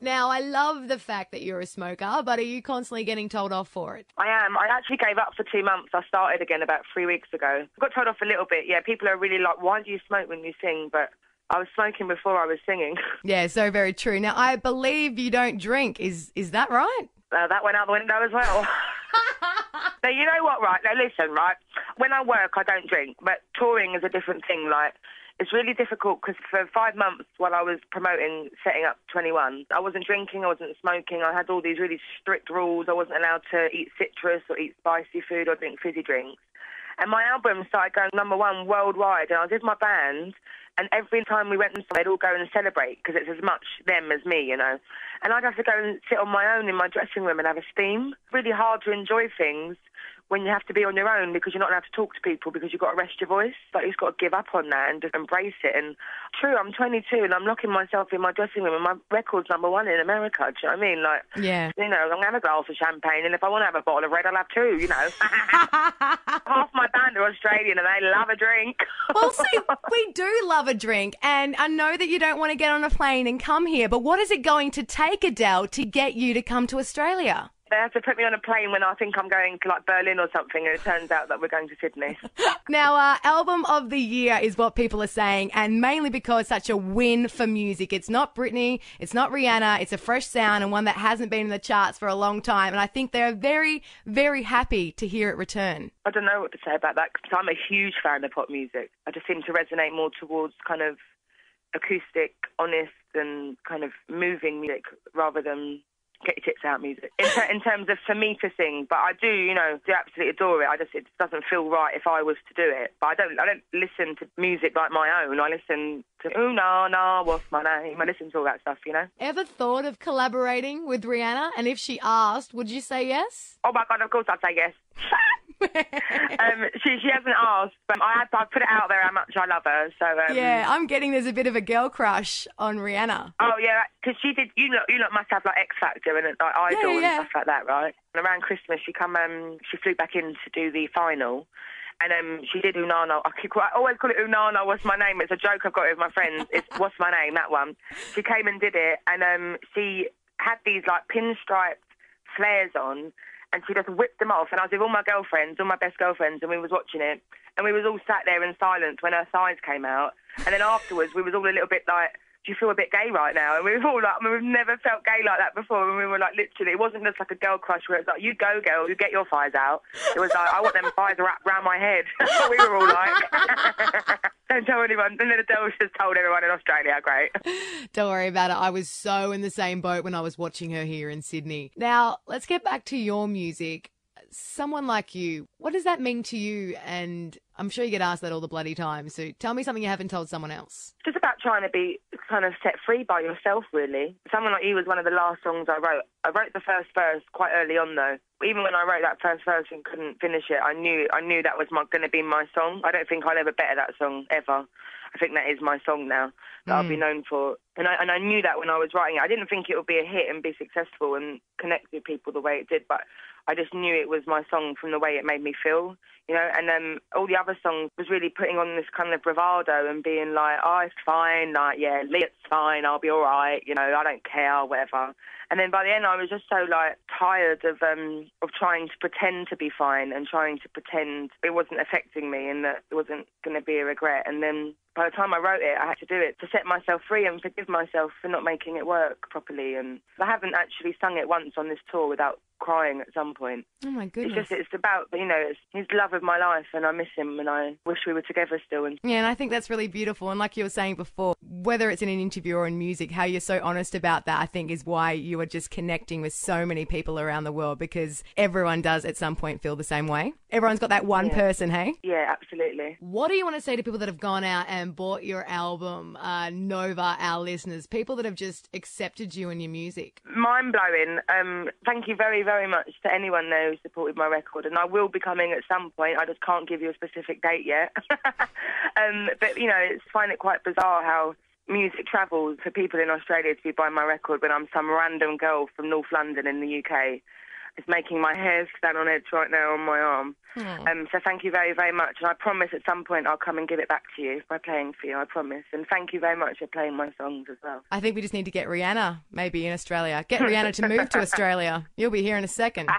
Now, I love the fact that you're a smoker, but are you constantly getting told off for it? I am. I actually gave up for 2 months. I started again about 3 weeks ago. I got told off a little bit. Yeah, people are really like, why do you smoke when you sing? But I was smoking before I was singing. Yeah, so very true. Now, I believe you don't drink. Is that right? That went out the window as well. Now, you know what, right? Now, listen, right? When I work, I don't drink, but touring is a different thing. Like, it's really difficult because for 5 months while I was promoting Setting Up 21, I wasn't drinking, I wasn't smoking. I had all these really strict rules. I wasn't allowed to eat citrus or eat spicy food or drink fizzy drinks. And my album started going #1 worldwide, and I was with my band, and every time we went, they'd all go and celebrate because it's as much them as me, you know. And I'd have to go and sit on my own in my dressing room and have a steam. Really hard to enjoy things when you have to be on your own because you're not allowed to talk to people because you've got to rest your voice. Like, you've got to give up on that and just embrace it. And true, I'm 22 and I'm locking myself in my dressing room and my record's #1 in America. Do you know what I mean? Like, yeah. You know, I'm going to have a glass of champagne, and if I want to have a bottle of red, I'll have 2, you know. Half my band are Australian and they love a drink. Well, see, we do love a drink, and I know that you don't want to get on a plane and come here, but what is it going to take, Adele, to get you to come to Australia? They have to put me on a plane when I think I'm going to, like, Berlin or something, and it turns out that we're going to Sydney. Now, Album of the Year is what people are saying, and mainly because it's such a win for music. It's not Britney, it's not Rihanna, it's a fresh sound and one that hasn't been in the charts for a long time, and I think they're very, very happy to hear it return. I don't know what to say about that, because I'm a huge fan of pop music. I just seem to resonate more towards kind of acoustic, honest, and kind of moving music rather than get your tits out music in terms of for me to sing. But I do, you know, do absolutely adore it. It doesn't feel right if I was to do it. But I don't listen to music like my own. I listen to ooh na na, what's my name? I listen to all that stuff, you know. Ever thought of collaborating with Rihanna? And if she asked, would you say yes? Oh my God, of course I'd say yes. She hasn't asked, but I put it out there how much I love her. So yeah, I'm getting there's a bit of a girl crush on Rihanna. Oh yeah, because she did. You lot must have like X Factor and like Idol and stuff like that, right? And around Christmas, she flew back in to do the final. And she did Unana. I always call it Unana, what's my name? It's a joke I've got with my friends. It's what's my name, that one. She came and did it, and she had these like pinstriped flares on, and she just whipped them off. And I was with all my girlfriends, all my best girlfriends, and we was watching it. And we was all sat there in silence when her thighs came out. And then afterwards, we was all a little bit like, do you feel a bit gay right now? And we were all like, I mean, we've never felt gay like that before. And we were like, literally, it wasn't just like a girl crush where it's like, you go, girl, you get your thighs out. It was like, I want them thighs wrapped around my head. That's what we were all like. Don't tell anyone. And then Adele just told everyone in Australia. Great. Don't worry about it. I was so in the same boat when I was watching her here in Sydney. Now, let's get back to your music. Someone like you, what does that mean to you? And I'm sure you get asked that all the bloody time. So tell me something you haven't told someone else. Just about trying to be kind of set free by yourself, really. Someone Like You was one of the last songs I wrote. I wrote the first verse quite early on, though. Even when I wrote that first verse and couldn't finish it, I knew that was going to be my song. I don't think I'll ever better that song, ever. I think that is my song now that I'll be known for. And I knew that when I was writing it. I didn't think it would be a hit and be successful and connect with people the way it did, but I just knew it was my song from the way it made me feel, you know. And then all the other songs was really putting on this kind of bravado and being like, oh, it's fine, like, yeah, it's fine, I'll be all right, you know, I don't care, whatever. And then by the end, I was just so, like, tired of trying to pretend to be fine and trying to pretend it wasn't affecting me and that it wasn't going to be a regret. And then by the time I wrote it, I had to do it to set myself free and forgive myself for not making it work properly. And I haven't actually sung it once on this tour without crying at some point. Oh, my goodness. It's about, you know, it's his love of my life, and I miss him, and I wish we were together still. Yeah, and I think that's really beautiful. And like you were saying before, whether it's in an interview or in music, how you're so honest about that, I think is why you are just connecting with so many people around the world, because everyone does at some point feel the same way. Everyone's got that one person, hey? Yeah, absolutely. What do you want to say to people that have gone out and bought your album, Nova, our listeners, people that have just accepted you and your music? Mind-blowing. Thank you very, very much to anyone there who supported my record, and I will be coming at some point. I just can't give you a specific date yet. But, you know, I find it quite bizarre how music travels for people in Australia to be buying my record when I'm some random girl from North London in the UK. It's making my hair stand on edge right now on my arm. So thank you very, very much. And I promise at some point I'll come and give it back to you by playing for you, I promise. And thank you very much for playing my songs as well. I think we just need to get Rihanna maybe in Australia. Get Rihanna to move to Australia. You'll be here in a second.